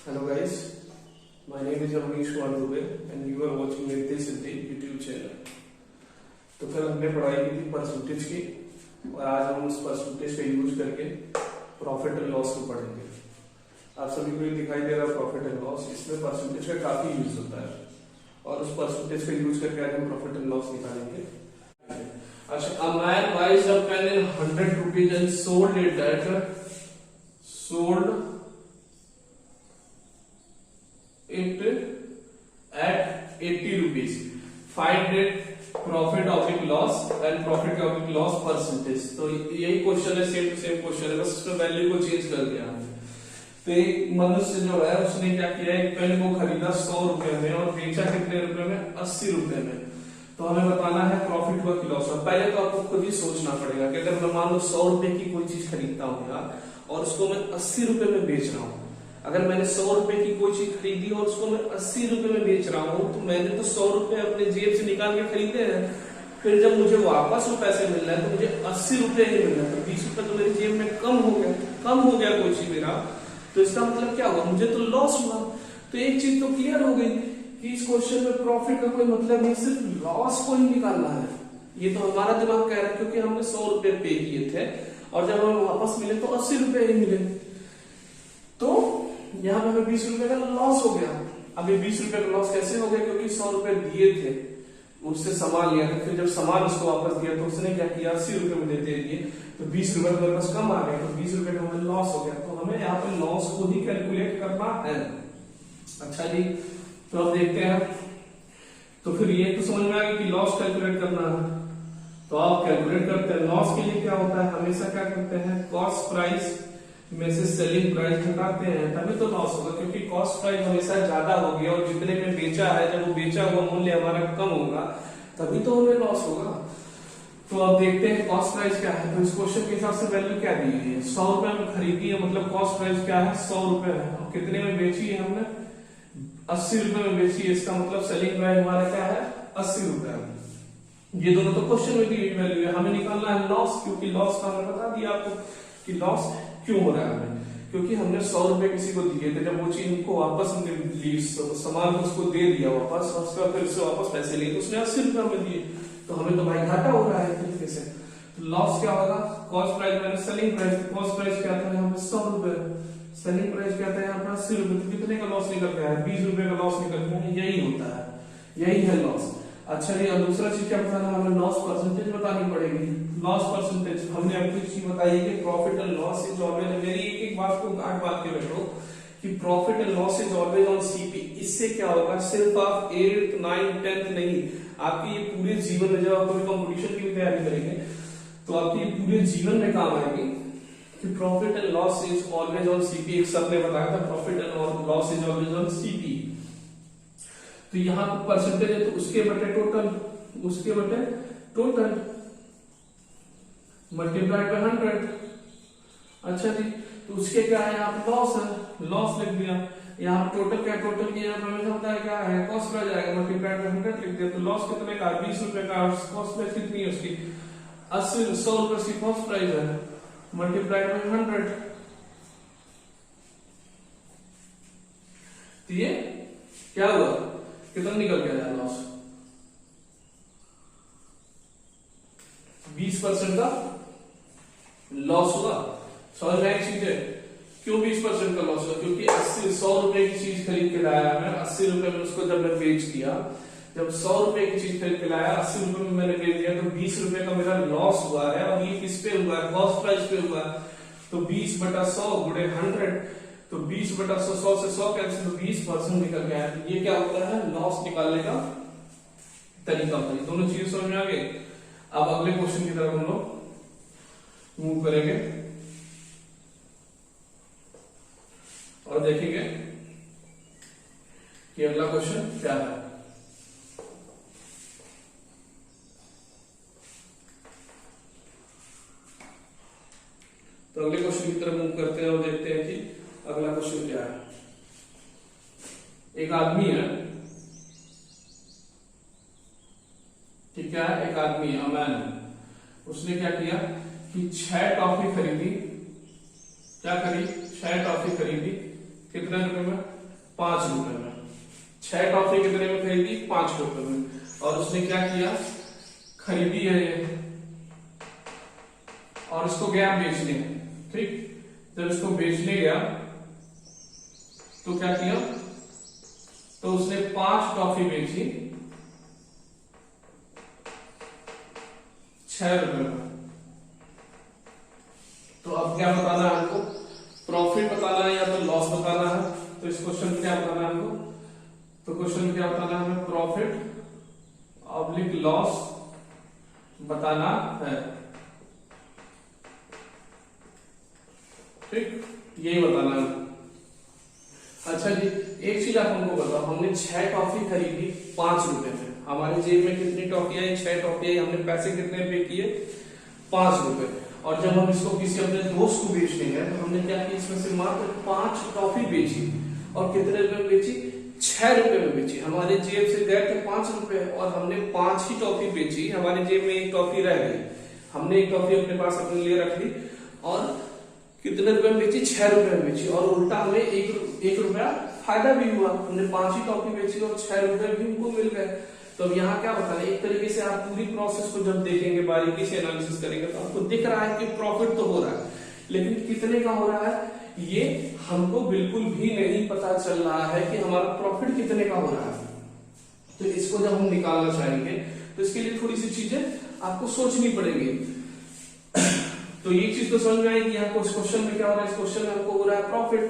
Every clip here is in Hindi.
Hello guys, my name is Avnish Kumar Dubey and you are watching Nitya Siddhi YouTube channel। तो फिर हमने पढ़ाई की थी परसेंटेज की और आज हम उस परसेंटेज का यूज करके प्रॉफिट एंड लॉस को पढ़ेंगे। आप सभी को ये दिखाई दे रहा है प्रॉफिट एंड लॉस, इसमें परसेंटेज का काफी यूज होता है और उस परसेंटेज का यूज करके आज हम प्रॉफिट एंड लॉस निकालेंगे। अच्छा, a man buys a pen in 100 rupees and sold it at at 80 rupees. Find it profit of loss and profit of loss percentage। तो यही क्वेश्चन है, सेम टू सेम क्वेश्चन है, बस उसमें वैल्यू को चेंज कर दिया हमने। तो एक मनुष्य जो है उसने क्या किया, एक पेन को खरीदा 100 रुपए में और बेचा कितने रुपए में, 80 रुपए में। तो हमें बताना है प्रॉफिट हुआ कि लॉस हुआ। पहले तो आपको खुद ही सोचना पड़ेगा कि अगर मैं मान लो 100 रुपए की कोई चीज खरीदता हूँ यार और उसको मैं 80 रुपए में बेच रहा हूँ। अगर मैंने 100 रुपए की कोई चीज खरीदी और उसको मैं 80 रुपए में बेच रहा हूँ तो मैंने तो 100 रुपए अपने जेब से निकाल के खरीदे हैं। फिर जब मुझे वापस वो पैसे मिल रहे हैं तो मुझे 80 रुपए ही मिल रहे हैं, तो 20 रुपए तो मेरी जेब में कम हो गया कोई चीज मेरा। तो इसका मतलब क्या हुआ, मुझे तो लॉस हुआ। तो एक चीज तो क्लियर हो गई कि इस क्वेश्चन में प्रॉफिट का कोई मतलब नहीं, सिर्फ लॉस को ही निकालना है। ये तो हमारा दिमाग कह रहा है क्योंकि हमने 100 रुपए पे किए थे और जब हमें वापस मिले तो 80 रुपए ही मिले। तो यहाँ पे हमें 20 रुपए का लॉस हो गया। अब ये 20 रुपए का लॉस कैसे हो गया, क्योंकि 100 रुपए दिए थे, उससे सामान लिया था, फिर जब सामान उसको वापस दिया तो उसने क्या किया, 80 रुपए में देते दिए तो 20 रुपए मेरे पास कम आ गए, तो 20 रुपए का हमें लॉस हो गया। तो हमें यहाँ पे लॉस को ही कैलकुलेट करना है। अच्छा जी, तो अब देखते हैं। तो फिर ये तो समझ में आ गया कि लॉस कैलकुलेट करना है, तो आप कैलकुलेट करते हैं। लॉस के लिए क्या होता है, हमेशा क्या करते हैं, कॉस्ट प्राइस में से सेलिंग प्राइस घटाते हैं, तभी तो लॉस होगा। क्योंकि कॉस्ट प्राइस हमेशा ज्यादा होगी और जितने में बेचा है, जब वो बेचा हुआ मूल्य हमारा कम होगा तभी तो हमें लॉस होगा। तो अब देखते हैं कॉस्ट प्राइस क्या है। तो इस क्वेश्चन के हिसाब से वैल्यू क्या दी है, 100 रुपए में खरीदी है, मतलब कॉस्ट प्राइस क्या है, 100 रुपए है। और कितने में बेची है हमने, 80 रुपए में बेची है, इसका मतलब सेलिंग प्राइस हमारा क्या है, 80 रुपए। ये दोनों तो क्वेश्चन में दी हुई वैल्यू है। हमें निकालना है लॉस, क्योंकि लॉस का हमने बता दिया आपको कि लॉस क्यों हो रहा है। क्योंकि हमने 100 रुपए किसी को दिए थे, जब वो चीज को वापस हमने ली, सामान को उसको दे दिया वापस, और उसका फिर से वापस पैसे लिए तो उसने 80 रुपए हमें दिए, तो हमें तो भाई घाटा हो रहा है एक तरीके से। तो लॉस क्या होगा, कॉस्ट प्राइस मैंने सेलिंग प्राइस, कॉस्ट प्राइस क्या था यहाँ पे 100 रुपए, सेलिंग प्राइस क्या था यहाँ पे 80 रुपए, तो कितने का लॉस निकल गया है, 20 रुपए का लॉस निकल गया है। यही होता है, यही है लॉस। अच्छा जी, अब दूसरा चीज क्या बताना है, हमें लॉस परसेंटेज बतानी पड़ेगी। लॉस परसेंटेज हमने आपको एक चीज बताई है कि profit and loss is always, मेरी एक एक बात को गांठ बांध के बैठो कि profit and loss is always on CP. इससे क्या होगा, सिर्फ आप 8th 9th 10th नहीं, आपकी ये पूरे जीवन में, जब आप कभी कंपटीशन की भी तैयारी करेंगे तो आपकी ये पूरे जीवन में काम आएगी कि profit and loss is always on CP. एक सर ने बताया था profit and loss is always on CP. तो यहाँ पर परसेंटेज है तो उसके बटे टोटल, उसके बटे टोटल मल्टीप्लाइड बाय 100। अच्छा जी, तो उसके क्या है, यहाँ पे लॉस है, लॉस लिख दिया। यहाँ टोटल क्या, टोटल की यहाँ पे हमें होता है क्या है, कॉस्ट प्राइस आएगा, मल्टीप्लाइड बाय 100 लिख दिया। तो लॉस कितने का, 20 रुपए का। कॉस्ट प्राइस कितनी है उसकी, 100 रुपए की कॉस्ट प्राइस है, मल्टीप्लाइड बाय 100। तो ये क्या हुआ, कितना निकल गया लॉस, 20% का लॉस हुआ। समझ में एक चीज है, क्यों 20% का लॉस हुआ, क्योंकि 100 रुपए की चीज खरीद के लाया मैं, 80 रुपए में उसको जब मैं बेच दिया, जब 100 रुपए की चीज खरीद के लाया, 80 रुपए में मैंने बेच दिया, तो 20 रुपए का मेरा लॉस हुआ है। और ये किस पे हुआ है, कॉस्ट प्राइस पे हुआ है। तो 20/100 गुणे 100, तो 20/100, 100 से 100 कैंसिल, तो 20% निकल गया है। ये क्या होता है, लॉस निकालने का तरीका होता है। दोनों चीजें समझ में आ गई। अब अगले क्वेश्चन की तरफ हम लोग मूव करेंगे और देखेंगे कि अगला क्वेश्चन क्या है। तो अगले क्वेश्चन की तरफ मूव करते हैं और देखते हैं कि अगला क्वेश्चन क्या है। एक आदमी है, ठीक है, एक आदमी है, मैन, उसने क्या किया कि 6 टॉफी खरीदी, क्या खरीदी, 6 टॉफी खरीदी, कितने रुपए में, 5 रुपए में। 6 टॉफी कितने में खरीदी? 5 रुपए में। और उसने क्या किया? खरीदी है ये और इसको गया बेचने। ठीक, जब इसको बेचने गया तो क्या किया? तो उसने 5 टॉफी बेची 6 रुपए में। तो अब क्या बताना है हमको? प्रॉफिट बताना है या तो लॉस बताना है? तो इस क्वेश्चन में क्या बताना है हमको? तो क्वेश्चन में क्या बताना है हमें? प्रॉफिट ऑब्लिक लॉस बताना है। ठीक, यही बताना है। अच्छा जी, एक चीज आप हमको बताओ, हमने 6 टॉफी खरीदी 5 रुपए में। हमारे जेब में कितनी टॉफी आई? 6 टॉफी आई। हमने पैसे कितने पे किए? 5 रुपए। और जब हम इसको किसी अपने दोस्त को बेचने गए तो हमने क्या किया? इसमें से मात्र 5 टॉफी बेची। और कितने रुपए में बेची? 6 रुपए में बेची। हमारे जेब से गए थे 5 रुपए और हमने 5 ही टॉफी बेची। हमारे जेब में एक टॉफी रह गई, हमने एक टॉफी अपने पास अपने लिए रख ली और कितने रुपए में बेची? 6 रुपए में बेची। और उल्टा हमें एक रुपया फायदा भी हुआ। हमने 5 ही टॉफी बेची और 6 रुपए भी हमको मिल गए। तो अब यहाँ क्या बताना है? एक तरीके से आप पूरी प्रोसेस को जब देखेंगे, बारीकी से एनालिसिस करेंगे तो आपको दिख रहा है कि प्रॉफिट तो हो रहा है, लेकिन कितने का हो रहा है ये हमको बिल्कुल भी नहीं पता चल रहा है कि हमारा प्रॉफिट कितने का हो रहा है। तो इसको जब हम निकालना चाहेंगे तो इसके लिए थोड़ी सी चीजें आपको सोचनी पड़ेगी। तो ये चीज तो समझ में आएगी यहाँ इस क्वेश्चन में क्या हो रहा है? इस क्वेश्चन में हमको हो रहा है प्रॉफिट।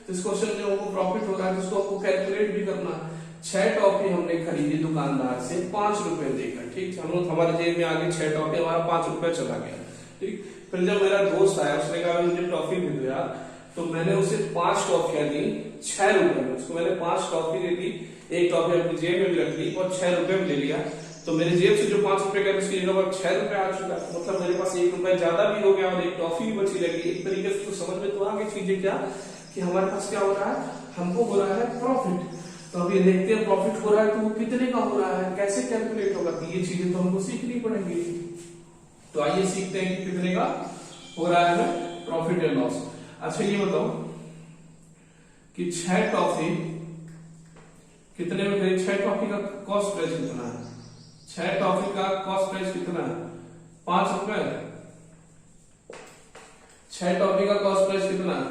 तो इस क्वेश्चन में हमको प्रॉफिट हो रहा है तो इसको आपको कैलकुलेट भी करना है। 6 टॉफी हमने खरीदी दुकानदार से 5 रुपए देकर। ठीक, हम लोग हमारे जेब में आगे 6 टॉफी, हमारा 5 रुपए चला गया। ठीक, फिर जब मेरा दोस्त आया उसने कहा मुझे टॉफी भी दो यार, तो मैंने उसे 5 टॉफियां दी 6 रुपए में। उसको मैंने 5 टॉफी दे दी, एक टॉफी अपनी जेब में भी रख ली और 6 रुपए में ले लिया। तो मेरे जेब से जो 5 रुपए का उसकी जगह पर 6 रुपए आ चुका, मतलब मेरे पास 1 रुपए ज्यादा भी हो गया और एक टॉफी भी बची लगी। एक तरीके से तो समझ में तो आ गई चीजें क्या कि हमारे पास क्या हो रहा है? हमको हो रहा है प्रॉफिट। तो अब ये देखते हैं प्रॉफिट हो रहा है तो वो कितने का हो रहा है, कैसे कैलकुलेट होगा? तो ये चीजें तो हमको सीखनी पड़ेंगी। तो आइए सीखते हैं कि कितने का हो रहा है प्रॉफिट या लॉस। अच्छा ये बताओ कि 6 टॉफी कितने में खरीदी? 6 टॉफी का कॉस्ट प्राइस कितना है? 6 टॉफी का कॉस्ट प्राइस कितना है? 5 रुपए। 6 टॉफी का कॉस्ट प्राइस कितना है?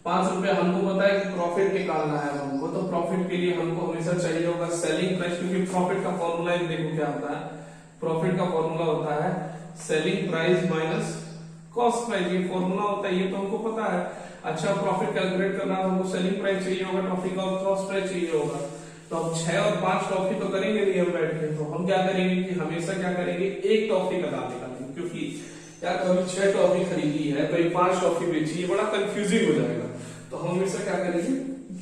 5 रुपए। हमको पता है कि प्रॉफिट निकालना है हमको, तो प्रॉफिट के लिए हमको हमेशा चाहिए होगा सेलिंग प्राइस, क्योंकि प्रॉफिट का फॉर्मूला देखो क्या होता है? प्रॉफिट का फॉर्मूला होता है selling price minus cost price. ये फॉर्मूला होता है, ये तो हमको पता है। अच्छा, प्रॉफिट कैलकुलेट करना है तो हमको सेलिंग प्राइस चाहिए होगा, टॉफी का कॉस्ट प्राइस चाहिए होगा। तो अब 6 और 5 टॉफी तो करेंगे नहीं हम बैठ के, तो हम क्या करेंगे कि हमेशा क्या करेंगे? एक टॉफी का दाम निकालेंगे, क्योंकि यार कभी 6 टॉफी खरीदी है कभी 5 टॉफी बेची, ये बड़ा कंफ्यूजिंग हो जाएगा। तो हम हमेशा क्या करेंगे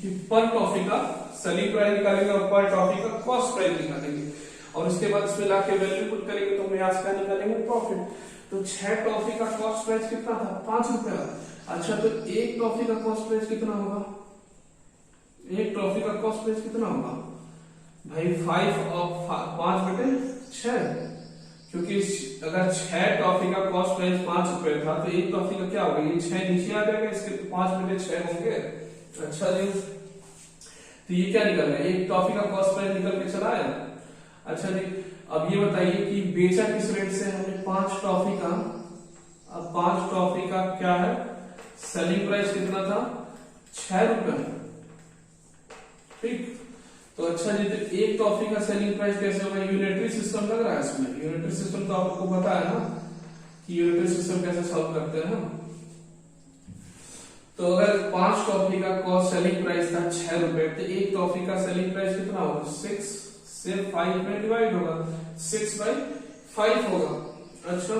कि पर टॉफी का सेलिंग प्राइस निकालेंगे और पर टॉफी का कॉस्ट प्राइस निकालेंगे और उसके बाद इसमें लाके वैल्यू पुट करेंगे तो हम यहाँ से निकालेंगे प्रॉफिट। तो 6 टॉफी का कॉस्ट प्राइस कितना था? 5 रुपया। अच्छा, तो एक टॉफी का कॉस्ट प्राइस कितना होगा? एक टॉफी का कॉस्ट प्राइस कितना होगा भाई? 5/6, क्योंकि अगर 6 टॉफी का कॉस्ट प्राइस 5 रुपए था तो एक टॉफी का क्या होगा? ये 6 नीचे आ जाएगा, इसके 5/6 होंगे। अच्छा जी, तो ये क्या निकल रहा है? एक टॉफी का कॉस्ट प्राइस निकल के चला है। अच्छा जी, अब ये बताइए कि बेचा किस रेट से? हमने 5 टॉफी का, अब 5 टॉफी का क्या है? सेलिंग प्राइस कितना था? 6 रुपए। ठीक, तो अच्छा जी, तो एक टॉफी का सेलिंग प्राइस कैसे होगा? यूनिटरी सिस्टम लग रहा है इसमें। यूनिटरी सिस्टम तो आपको पता है ना कि यूनिटरी सिस्टम कैसे सॉल्व करते हैं हम। तो अगर 5 टॉफी का कॉस्ट सेलिंग प्राइस था 6 रुपए, तो एक टॉफी का सेलिंग प्राइस कितना होगा? 6 से 5 में डिवाइड होगा, 6/5 होगा। अच्छा,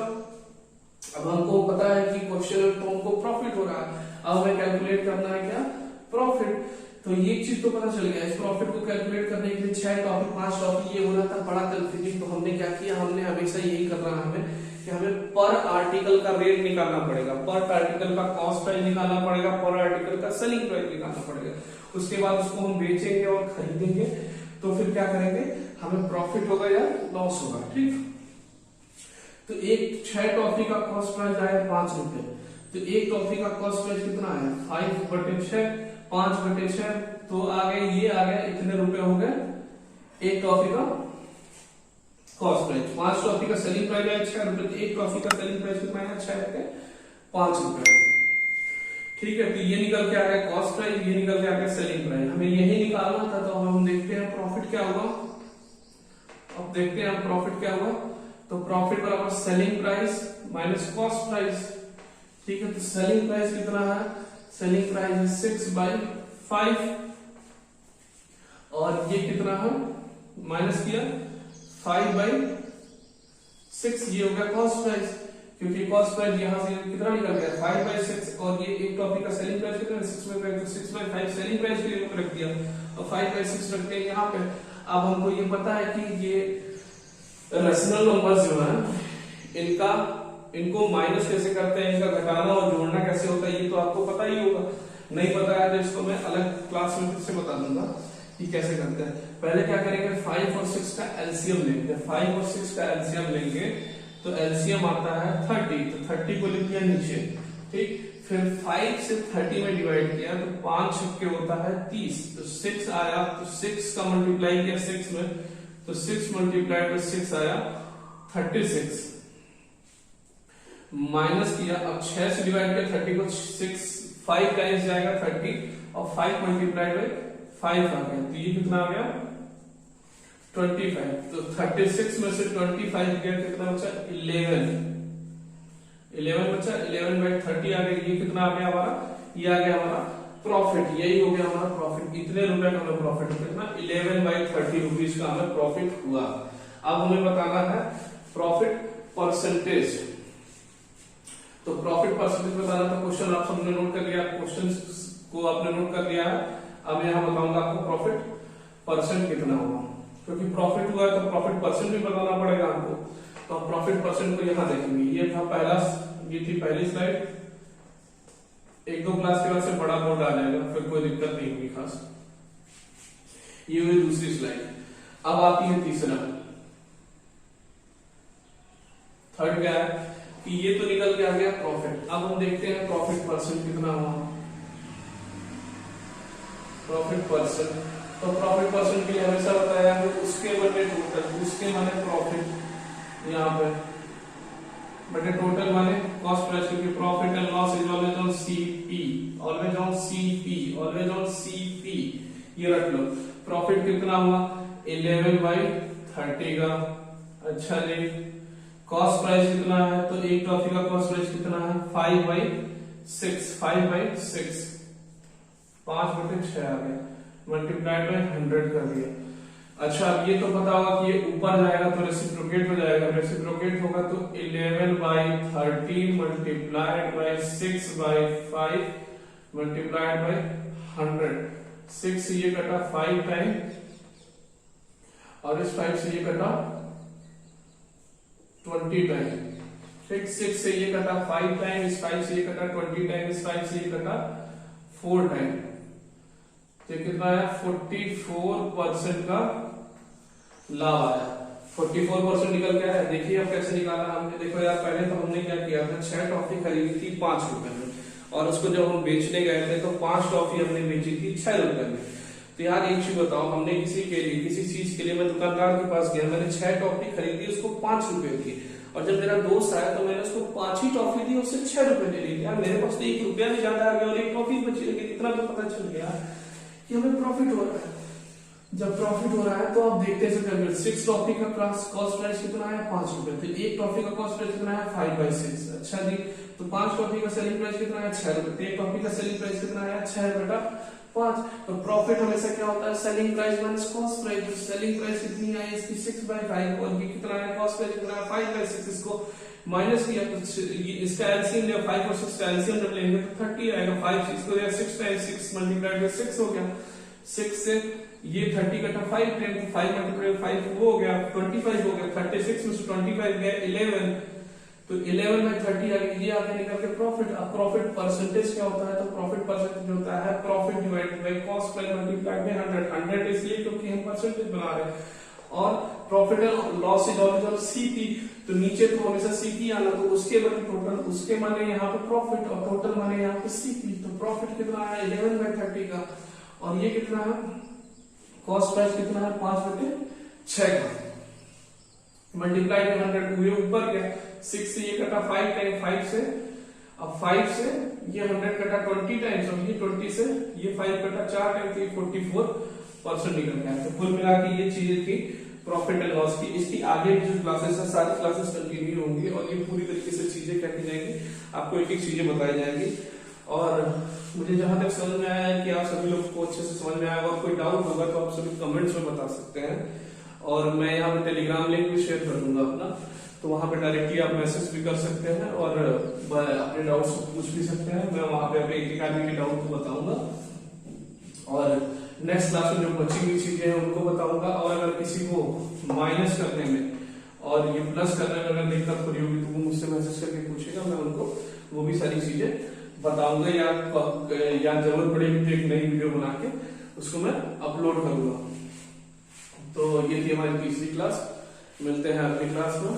अब हमको पता है कि क्वेश्चन में तो हमको प्रॉफिट हो रहा है, अब हमें कैलकुलेट करना है क्या? प्रॉफिट। तो ये चीज तो पता चल गया। इस प्रॉफिट को कैलकुलेट करने के लिए 6 टॉफी 5 टॉफी ये हो रहा था बड़ा कंफ्यूजिंग। तो हमने क्या किया? हमने हमेशा यही करना है हमें कि हमें पर आर्टिकल का रेट निकालना पड़ेगा, पर आर्टिकल का कॉस्ट प्राइस निकालना पड़ेगा, पर आर्टिकल का सेलिंग प्राइस निकालना पड़ेगा। उसके बाद उसको हम बेचेंगे और खरीदेंगे तो फिर क्या करेंगे? हमें प्रॉफिट होगा या लॉस होगा। ठीक, तो एक 6 टॉफी का कॉस्ट प्राइस आया 5 रुपए, तो एक टॉफी का कॉस्ट प्राइस कितना है? 5/6, 5/6 तो आ गए, ये आ गया, इतने रुपए हो गए एक टॉफी का कॉस्ट प्राइस। 5 टॉफी का सेलिंग प्राइस है 6 रुपए, तो एक टॉफी का सेलिंग प्राइस कितना है 6 रुपए 5 रुपए। ठीक है, तो ये निकल के आ गया कॉस्ट प्राइस, ये निकल के आ गया सेलिंग प्राइस। हमें यही निकालना था, तो हम देखते हैं प्रॉफिट क्या हुआ। अब देखते हैं हम प्रॉफिट क्या हुआ। तो प्रॉफिट बराबर selling price minus cost price. ठीक है, तो सेलिंग प्राइस कितना है, सेलिंग प्राइस है 6/5 और ये कितना है माइनस किया 5/6, ये हो गया कॉस्ट प्राइस, क्योंकि कॉस्ट प्राइस यहां से कितना निकल गया 5/6 और ये एक टॉपिक का सेलिंग प्राइस कितना है 6/5, तो 6/5 सेलिंग प्राइस के लिए रख दिया और 5/6 रखते हैं यहाँ पे। अब हमको ये पता है कि ये रेशनल नंबर्स जो है इनको माइनस कैसे करते हैं, इनका घटाना और जोड़ना कैसे होता है, ये तो आपको पता ही होगा। नहीं पता है तो इसको मैं अलग क्लास में फिर से बता दूंगा कि कैसे करते हैं। पहले क्या करेंगे 5 और 6 का एलसीएम लेंगे। 5 और 6 का एलसीएम लेंगे तो एलसीएम आता है 30, तो 30 को लिख दिया नीचे। ठीक, फिर 5 से 30 में डिवाइड किया तो 5 छक्के होता है 30, तो 6 आया, तो 6 का मल्टीप्लाई किया 6 में, तो 6 मल्टीप्लाइड बाय 6 आया 36, माइनस किया। अब 6 से डिवाइड किया 30 को 6 5 टाइम्स जाएगा 30 और 5 मल्टीप्लाइड बाय 5 आ गया, तो ये कितना आ गया 25। तो 36 में से 25 गया, कितना बचा 11 बचा, 11/30 आ गया। ये कितना आ गया हमारा, ये आ गया हमारा प्रॉफिट, यही हो गया हमारा प्रॉफिट। इतने रुपए का हमें प्रॉफिट कितना 11/30 रुपीज का हमें प्रॉफिट हुआ। अब हमें बताना है प्रॉफिट परसेंटेज। तो प्रॉफिट परसेंटेज बताना था, क्वेश्चन आप सबने नोट कर लिया, क्वेश्चन को आपने नोट कर लिया है। अब यहां बताऊंगा आपको प्रॉफिट परसेंट कितना हुआ, क्योंकि प्रॉफिट हुआ है तो प्रॉफिट परसेंट भी बताना पड़ेगा हमको। तो हम प्रॉफिट परसेंट को यहां देखेंगे। ये था पहला, ये थी पहली स्लाइड। 1-2 क्लास के बाद से बड़ा बोर्ड आ जाएगा, फिर कोई दिक्कत नहीं होगी खास। ये हुई दूसरी स्लाइड। अब आती है तीसरा, थर्ड क्या है कि ये तो निकल के आ गया प्रॉफिट। अब हम देखते हैं प्रॉफिट परसेंट कितना हुआ, प्रॉफिट परसेंट। तो प्रॉफिट परसेंट के लिए हमेशा बताया है उसके बटे टोटल, उसके माने प्रॉफिट यहाँ पे बटे टोटल माने कॉस्ट प्राइस, क्योंकि profit and loss is always on CP, always on CP, always on CP. ये रख लो। प्रॉफिट कितना हुआ 11/30 का। अच्छा जी, कॉस्ट प्राइस कितना है, तो एक टॉफी का कॉस्ट प्राइस कितना है 5/6, 5/6 5/6 आ गया, मल्टीप्लाइड बाय 100 कर दिया। अच्छा, अब ये तो पता होगा कि ये ऊपर जाएगा तो रेसिप्रोकेट हो जाएगा, रेसिप्रोकेट होगा तो 11/30 मल्टीप्लाइड बाय 6/5 मल्टीप्लाइड बाय 100। 6 से ये कटा 5 टाइम और इस 5 से ये कटा 20 टाइम। ठीक, 6 से ये कटा 5 टाइम, इस 5 से ये कटा 20 टाइम, इस 5 से ये कटा 4 टाइम। तो कितना आया 44% का लाभ आया। 44% निकल के आया। देखिए अब कैसे निकाला हमने। देखो यार, पहले तो हमने क्या किया था, 6 टॉफी खरीदी थी 5 रुपए में, और उसको जब हम बेचने गए थे तो 5 टॉफी हमने बेची थी 6 रुपए में। तो यार एक चीज बताओ, हमने किसी चीज के लिए मैं दुकानदार के पास गया, मैंने 6 टॉफी खरीदी, उसको 5 रुपए की, और जब मेरा दोस्त आया तो मैंने उसको 5 ही टॉफी दी, उससे 6 रुपए ले ली। यार मेरे पास तो 1 रुपया भी ज्यादा आ गया और 1 टॉफी बची, लेकिन इतना तो पता चल गया कि हमें प्रॉफिट हो रहा है। जब प्रॉफिट हो रहा है तो आप देखते हैं 6 टॉफी का कॉस्ट प्राइस कितना है 5 रुपए, तो एक टॉफी का कॉस्ट प्राइस कितना है 5/6। अच्छा जी, तो 5 टॉफी का सेलिंग प्राइस कितना है 6 रुपए, तो एक टॉफी का सेलिंग प्राइस कितना है 6/5। तो प्रॉफिट हमेशा क्या होता है selling price minus cost price. तो सेलिंग प्राइस कितनी है इसकी 6/5 और ये कितना है कॉस्ट प्राइस कितना है 5/6, इसको माइनस किया तो इसका एलसीएम लिया 5 और 6 का एलसीएम जब लेंगे तो 30 आएगा। 5 6 को 6 टाइम्स 6 मल्टीप्लाइड बाय 6 हो गया। 6 से ये 30 कटा 5 टाइम, 5 मल्टीप्लाइड 5 वो हो गया 25 हो गया। 36 में से 25 गया 11, तो 11/30 आ गया। ये आगे निकल के प्रॉफिट। अब प्रॉफिट परसेंटेज क्या होता है, तो प्रॉफिट परसेंटेज होता है profit divided by cost price multiplied by 100। 100 इसलिए क्योंकि हम परसेंटेज बना रहे हैं, और profit and loss is always on CP, तो नीचे तो हमेशा सीपी आना, तो उसके बटे टोटल, उसके माने यहाँ पे प्रॉफिट और टोटल माने यहाँ पे सीपी। तो प्रॉफिट कितना है 11/30 का, और ये कितना है, कॉस्ट प्राइस कितना है 5/6 का, मल्टीप्लाई में 100 हुए, ऊपर क्या 6 से ये कटा 5 टाइम 5 से, अब 5 से ये 100 कटा 20 टाइम्स, और ये 20 से ये 5 कटा 4 टाइम, तो ये 44% निकल गया। तो कुल मिला के ये चीज थी प्रॉफिट एंड लॉस की। इसकी आगे भी जो क्लासेस है सारी क्लासेस कंटिन्यू होंगी और ये पूरी तरीके से चीजें क्या की जाएंगी, आपको एक एक चीजें बताई जाएंगी। और मुझे जहां तक समझ में आया है कि आप सभी लोग को अच्छे से समझ में आया, और कोई डाउट होगा तो आप सभी कमेंट्स में बता सकते हैं, और मैं यहाँ पे टेलीग्राम लिंक भी शेयर कर दूंगा अपना, तो वहां पे डायरेक्टली आप मैसेज भी कर सकते हैं और अपने डाउट्स पूछ भी सकते हैं। मैं वहां पे अपने एक आदमी के डाउट को बताऊंगा, और नेक्स्ट क्लास में जो बची हुई चीजें हैं उनको बताऊंगा। और अगर किसी को माइनस करने में और ये प्लस करने में अगर दिक्कत हो रही होगी तो वो मुझसे मैसेज करके पूछेगा, मैं उनको वो भी सारी चीजें बताऊंगा, या जरूरत पड़ेगी तो एक नई वीडियो बना के उसको मैं अपलोड करूंगा। तो ये थी हमारी तीसरी क्लास, मिलते हैं अगली क्लास में।